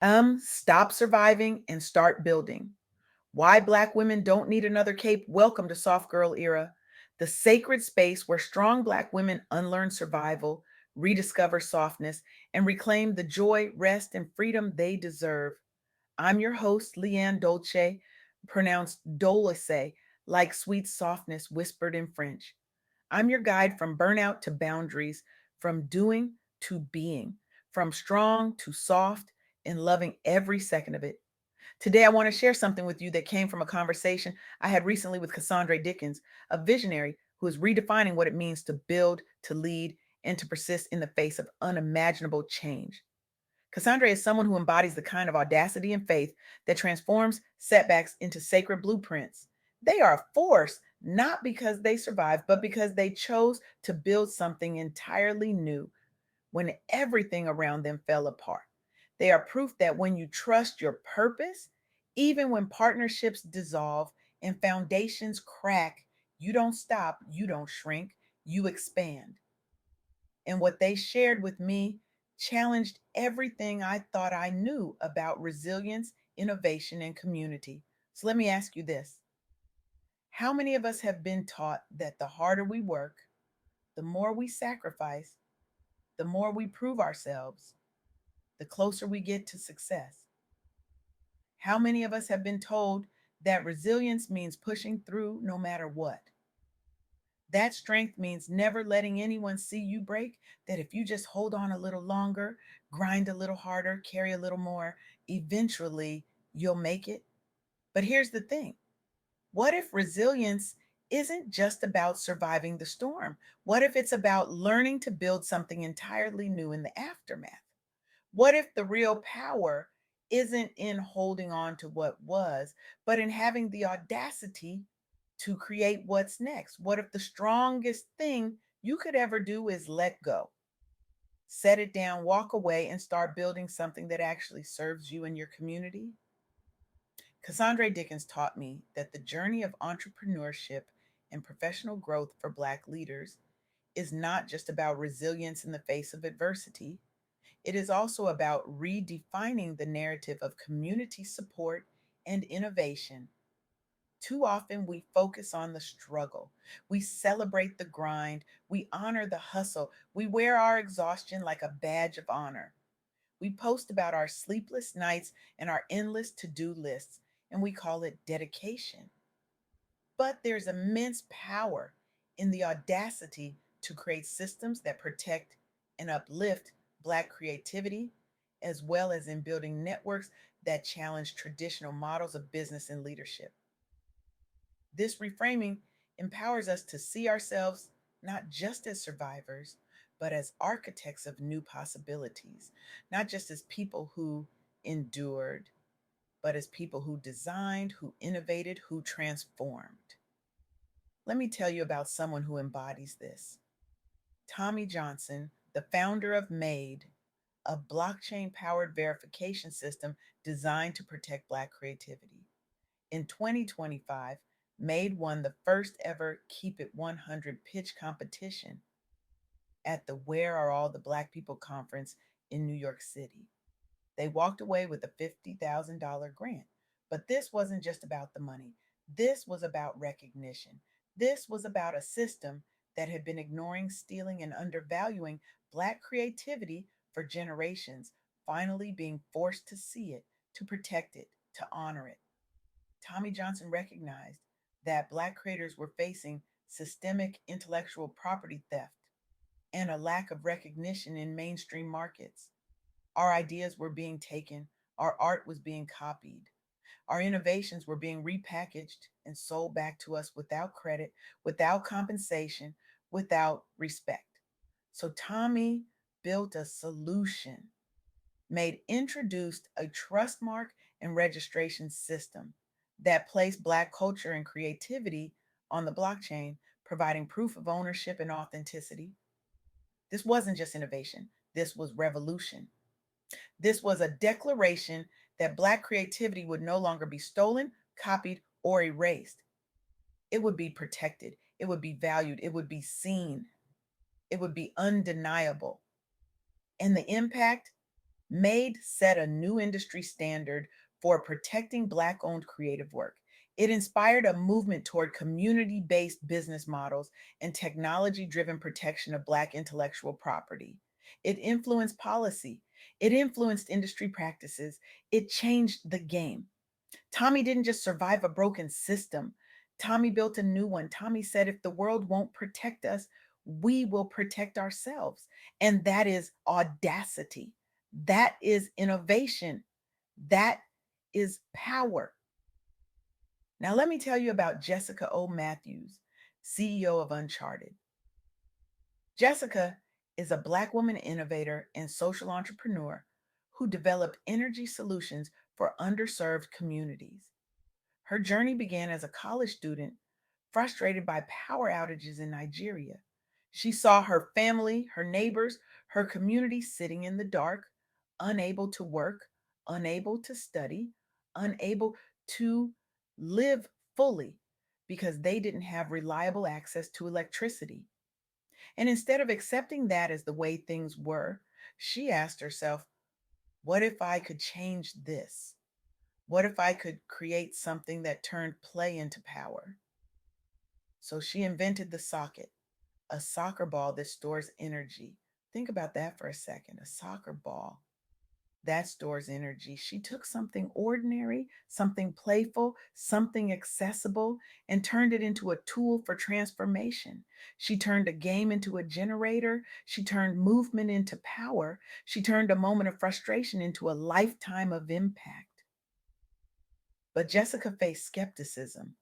Stop surviving and start building. Why Black women don't need another cape. Welcome to Soft Girl Era, the sacred space where strong Black women unlearn survival, rediscover softness, and reclaim the joy, rest, and freedom they deserve. I'm your host, LeAnne Dolce, pronounced Dolce, like sweet softness whispered in French. I'm your guide from burnout to boundaries, from doing to being, from strong to soft, and loving every second of it. Today, I want to share something with you that came from a conversation I had recently with Cassandre Dickens, a visionary who is redefining what it means to build, to lead, and to persist in the face of unimaginable change. Cassandra is someone who embodies the kind of audacity and faith that transforms setbacks into sacred blueprints. They are a force not because they survived, but because they chose to build something entirely new when everything around them fell apart. They are proof that when you trust your purpose, even when partnerships dissolve and foundations crack, you don't stop, you don't shrink, you expand. And what they shared with me challenged everything I thought I knew about resilience, innovation, and community. So let me ask you this. How many of us have been taught that the harder we work, the more we sacrifice, the more we prove ourselves, the closer we get to success? How many of us have been told that resilience means pushing through no matter what? That strength means never letting anyone see you break, that if you just hold on a little longer, grind a little harder, carry a little more, eventually you'll make it. But here's the thing. What if resilience isn't just about surviving the storm? What if it's about learning to build something entirely new in the aftermath? What if the real power isn't in holding on to what was, but in having the audacity to create what's next? What if the strongest thing you could ever do is let go, set it down, walk away, and start building something that actually serves you and your community? Cassandre Dickens taught me that the journey of entrepreneurship and professional growth for Black leaders is not just about resilience in the face of adversity. It is also about redefining the narrative of community support and innovation. Too often we focus on the struggle. We celebrate the grind. We honor the hustle. We wear our exhaustion like a badge of honor. We post about our sleepless nights and our endless to do lists, and we call it dedication. But there's immense power in the audacity to create systems that protect and uplift Black creativity, as well as in building networks that challenge traditional models of business and leadership. This reframing empowers us to see ourselves not just as survivors, but as architects of new possibilities, not just as people who endured, but as people who designed, who innovated, who transformed. Let me tell you about someone who embodies this. Tommy Johnson, the founder of MADE, a blockchain powered verification system designed to protect Black creativity. In 2025, MADE won the first ever Keep It 100 pitch competition at the Where Are All the Black People conference in New York City. They walked away with a $50,000 grant. But this wasn't just about the money. This was about recognition. This was about a system that had been ignoring, stealing, and undervaluing Black creativity for generations, finally being forced to see it, to protect it, to honor it. Tommy Johnson recognized that Black creators were facing systemic intellectual property theft and a lack of recognition in mainstream markets. Our ideas were being taken, our art was being copied, our innovations were being repackaged and sold back to us without credit, without compensation, without respect. So Tommy built a solution, made introduced a trust mark and registration system that placed Black culture and creativity on the blockchain, providing proof of ownership and authenticity. This wasn't just innovation, this was revolution. This was a declaration that Black creativity would no longer be stolen, copied, or erased. It would be protected, it would be valued, it would be seen, it would be undeniable. And the impact? Made set a new industry standard for protecting Black owned creative work. It inspired a movement toward community based business models and technology driven protection of Black intellectual property. It influenced policy, it influenced industry practices, it changed the game. Tommy didn't just survive a broken system. Tommy built a new one. Tommy said, if the world won't protect us, we will protect ourselves. And that is audacity. That is innovation. That is power. Now, let me tell you about Jessica O. Matthews, CEO of Uncharted. Jessica is a Black woman innovator and social entrepreneur who developed energy solutions for underserved communities. Her journey began as a college student, frustrated by power outages in Nigeria. She saw her family, her neighbors, her community sitting in the dark, unable to work, unable to study, unable to live fully because they didn't have reliable access to electricity. And instead of accepting that as the way things were, she asked herself, what if I could change this? What if I could create something that turned play into power? So she invented the socket, a soccer ball that stores energy. Think about that for a second. A soccer ball that stores energy. She took something ordinary, something playful, something accessible, and turned it into a tool for transformation. She turned a game into a generator. She turned movement into power. She turned a moment of frustration into a lifetime of impact. But Jessica faced skepticism.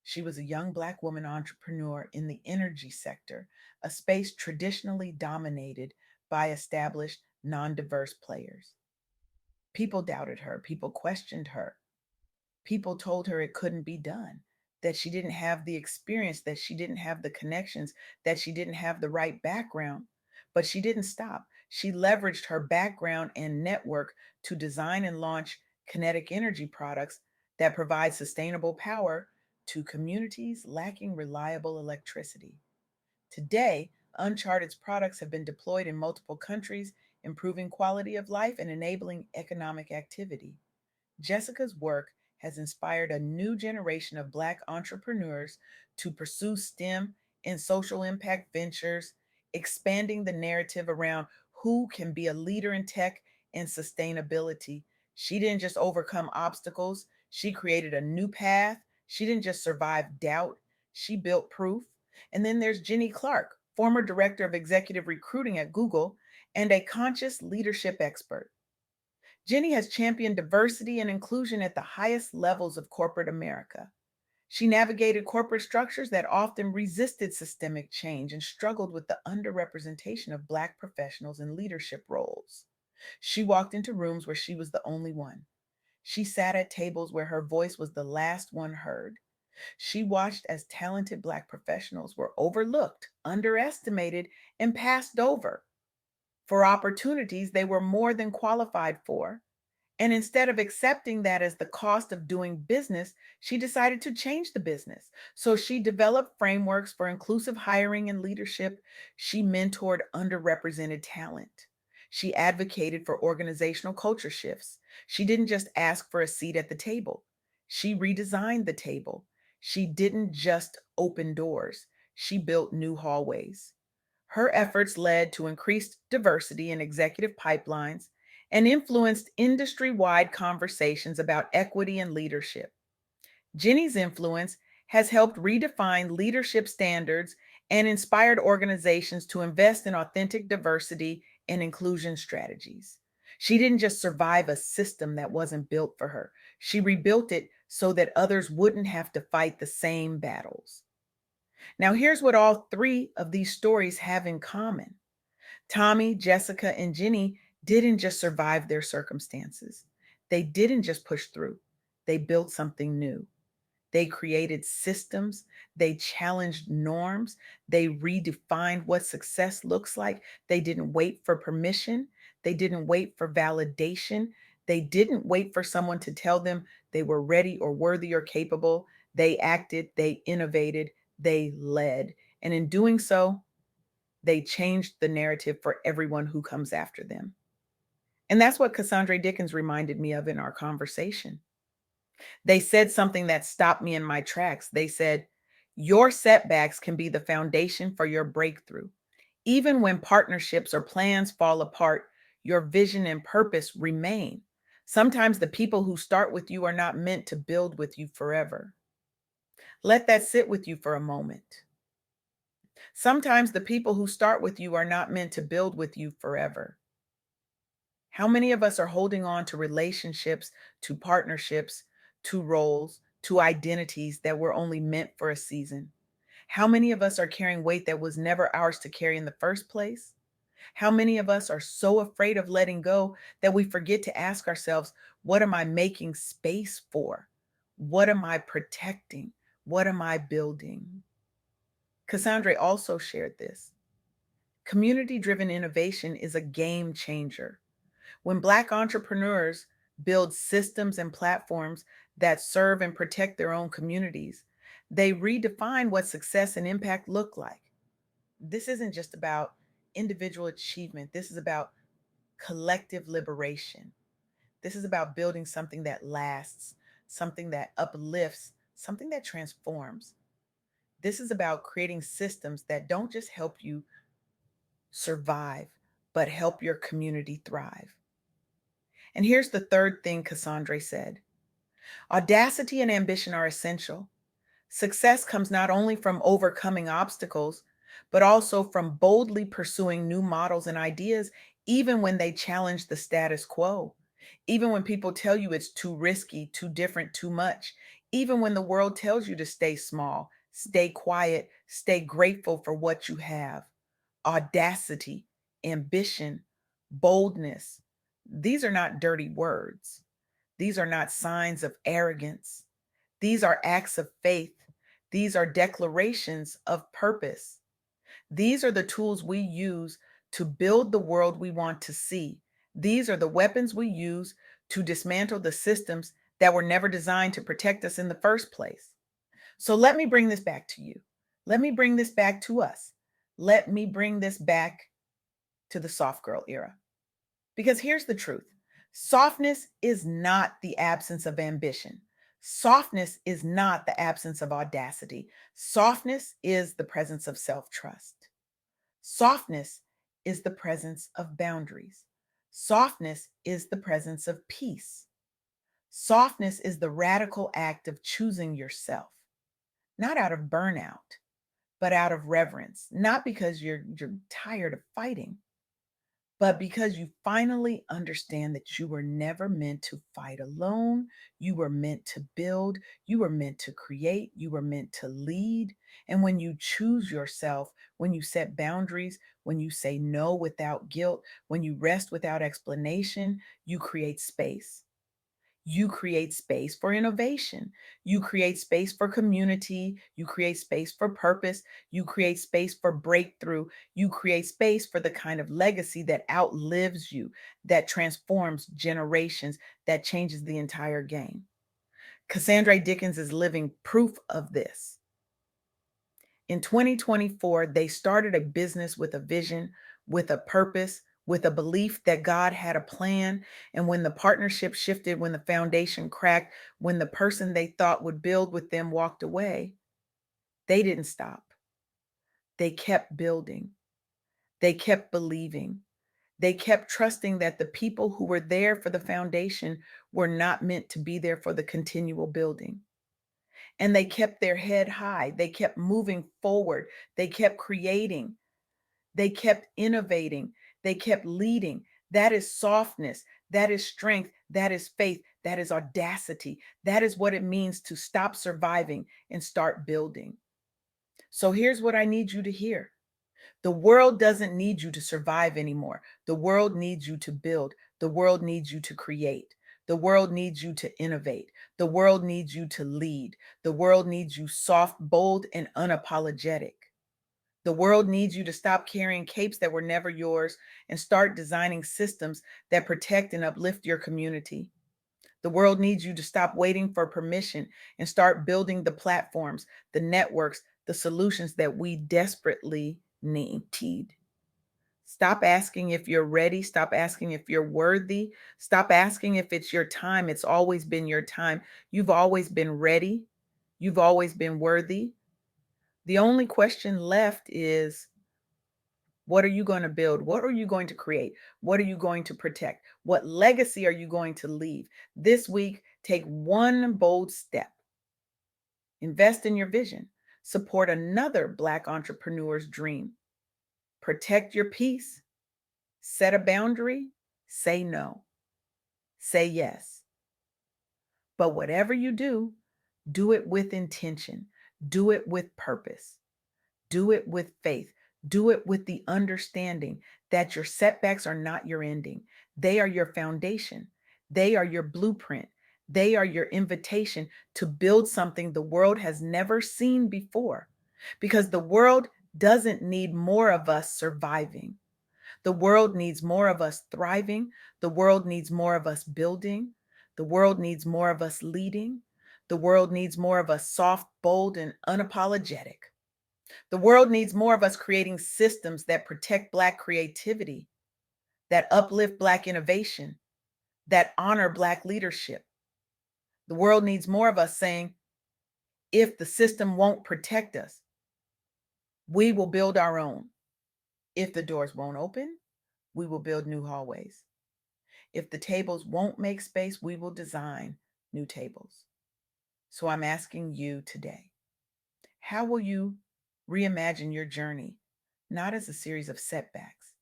She was a young Black woman entrepreneur in the energy sector, a space traditionally dominated by established, non diverse players. People doubted her, people questioned her, people told her it couldn't be done, that she didn't have the experience, that she didn't have the connections, that she didn't have the right background. But she didn't stop. She leveraged her background and network to design and launch kinetic energy products that provide sustainable power to communities lacking reliable electricity. Today, Uncharted's products have been deployed in multiple countries, improving quality of life and enabling economic activity. Jessica's work has inspired a new generation of Black entrepreneurs to pursue STEM and social impact ventures, expanding the narrative around who can be a leader in tech and sustainability. She didn't just overcome obstacles, she created a new path. She didn't just survive doubt, she built proof. And then there's Jenny Clark, former director of executive recruiting at Google and a conscious leadership expert. Jenny has championed diversity and inclusion at the highest levels of corporate America. She navigated corporate structures that often resisted systemic change and struggled with the underrepresentation of Black professionals in leadership roles. She walked into rooms where she was the only one. She sat at tables where her voice was the last one heard. She watched as talented Black professionals were overlooked, underestimated, and passed over for opportunities they were more than qualified for. And instead of accepting that as the cost of doing business, she decided to change the business. So she developed frameworks for inclusive hiring and leadership. She mentored underrepresented talent. She advocated for organizational culture shifts. She didn't just ask for a seat at the table, she redesigned the table. She didn't just open doors, she built new hallways. Her efforts led to increased diversity in executive pipelines and influenced industry wide conversations about equity and leadership. Jenny's influence has helped redefine leadership standards and inspired organizations to invest in authentic diversity and inclusion strategies. She didn't just survive a system that wasn't built for her, she rebuilt it so that others wouldn't have to fight the same battles. Now, here's what all three of these stories have in common. Tommy, Jessica, and Jenny didn't just survive their circumstances. They didn't just push through. They built something new. They created systems. They challenged norms. They redefined what success looks like. They didn't wait for permission. They didn't wait for validation. They didn't wait for someone to tell them they were ready or worthy or capable. They acted, they innovated, they led. And in doing so, they changed the narrative for everyone who comes after them. And that's what Cassandre Dickens reminded me of in our conversation. They said something that stopped me in my tracks. They said, your setbacks can be the foundation for your breakthrough. Even when partnerships or plans fall apart, your vision and purpose remain. Sometimes the people who start with you are not meant to build with you forever. Let that sit with you for a moment. Sometimes the people who start with you are not meant to build with you forever. How many of us are holding on to relationships, to partnerships, to roles, to identities that were only meant for a season? How many of us are carrying weight that was never ours to carry in the first place? How many of us are so afraid of letting go that we forget to ask ourselves, what am I making space for? What am I protecting? What am I building? Cassandre also shared this. Community driven innovation is a game changer. When Black entrepreneurs build systems and platforms that serve and protect their own communities, they redefine what success and impact look like. This isn't just about individual achievement, this is about collective liberation. This is about building something that lasts, something that uplifts, something that transforms. This is about creating systems that don't just help you survive, but help your community thrive. And here's the third thing Cassandre said. Audacity and ambition are essential. Success comes not only from overcoming obstacles, but also from boldly pursuing new models and ideas, even when they challenge the status quo, even when people tell you it's too risky, too different, too much, even when the world tells you to stay small, stay quiet, stay grateful for what you have. Audacity, ambition, boldness. These are not dirty words. These are not signs of arrogance. These are acts of faith. These are declarations of purpose. These are the tools we use to build the world we want to see. These are the weapons we use to dismantle the systems that were never designed to protect us in the first place. So let me bring this back to you. Let me bring this back to us. Let me bring this back to the soft girl era. Because here's the truth. Softness is not the absence of ambition. Softness is not the absence of audacity. Softness is the presence of self-trust. Softness is the presence of boundaries. Softness is the presence of peace. Softness is the radical act of choosing yourself, not out of burnout, but out of reverence, not because you're tired of fighting, but because you finally understand that you were never meant to fight alone. You were meant to build, you were meant to create, you were meant to lead. And when you choose yourself, when you set boundaries, when you say no without guilt, when you rest without explanation, you create space. You create space for innovation. You create space for community. You create space for purpose. You create space for breakthrough. You create space for the kind of legacy that outlives you, that transforms generations, that changes the entire game. Cassandre Dickens is living proof of this. In 2024, they started a business with a vision, with a purpose, with a belief that God had a plan. And when the partnership shifted, when the foundation cracked, when the person they thought would build with them walked away, they didn't stop. They kept building. They kept believing. They kept trusting that the people who were there for the foundation were not meant to be there for the continual building. And they kept their head high. They kept moving forward. They kept creating. They kept innovating. They kept leading. That is softness. That is strength. That is faith. That is audacity. That is what it means to stop surviving and start building. So here's what I need you to hear. The world doesn't need you to survive anymore. The world needs you to build. The world needs you to create. The world needs you to innovate. The world needs you to lead. The world needs you soft, bold, and unapologetic. The world needs you to stop carrying capes that were never yours and start designing systems that protect and uplift your community. The world needs you to stop waiting for permission and start building the platforms, the networks, the solutions that we desperately need. Stop asking if you're ready. Stop asking if you're worthy. Stop asking if it's your time. It's always been your time. You've always been ready. You've always been worthy. The only question left is, what are you going to build? What are you going to create? What are you going to protect? What legacy are you going to leave? This week, take one bold step. Invest in your vision. Support another Black entrepreneur's dream. Protect your peace. Set a boundary. Say no. Say yes. But whatever you do it with intention. Do it with purpose. Do it with faith. Do it with the understanding that your setbacks are not your ending. They are your foundation. They are your blueprint. They are your invitation to build something the world has never seen before. Because the world doesn't need more of us surviving. The world needs more of us thriving. The world needs more of us building. The world needs more of us leading. The world needs more of us soft, bold, and unapologetic. The world needs more of us creating systems that protect Black creativity, that uplift Black innovation, that honor Black leadership. The world needs more of us saying, if the system won't protect us, we will build our own. If the doors won't open, we will build new hallways. If the tables won't make space, we will design new tables. So I'm asking you today, how will you reimagine your journey, not as a series of setbacks,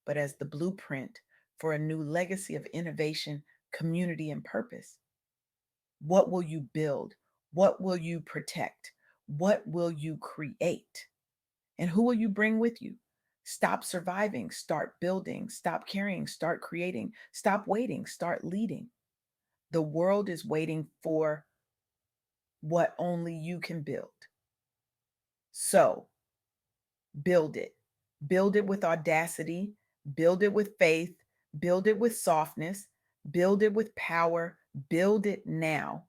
but as the blueprint for a new legacy of innovation, community, and purpose? What will you build? What will you protect? What will you create? And who will you bring with you? Stop surviving, start building. Stop carrying, start creating. Stop waiting, start leading. The world is waiting for what only you can build. So build it. Build it with audacity, build it with faith, build it with softness, build it with power, build it now.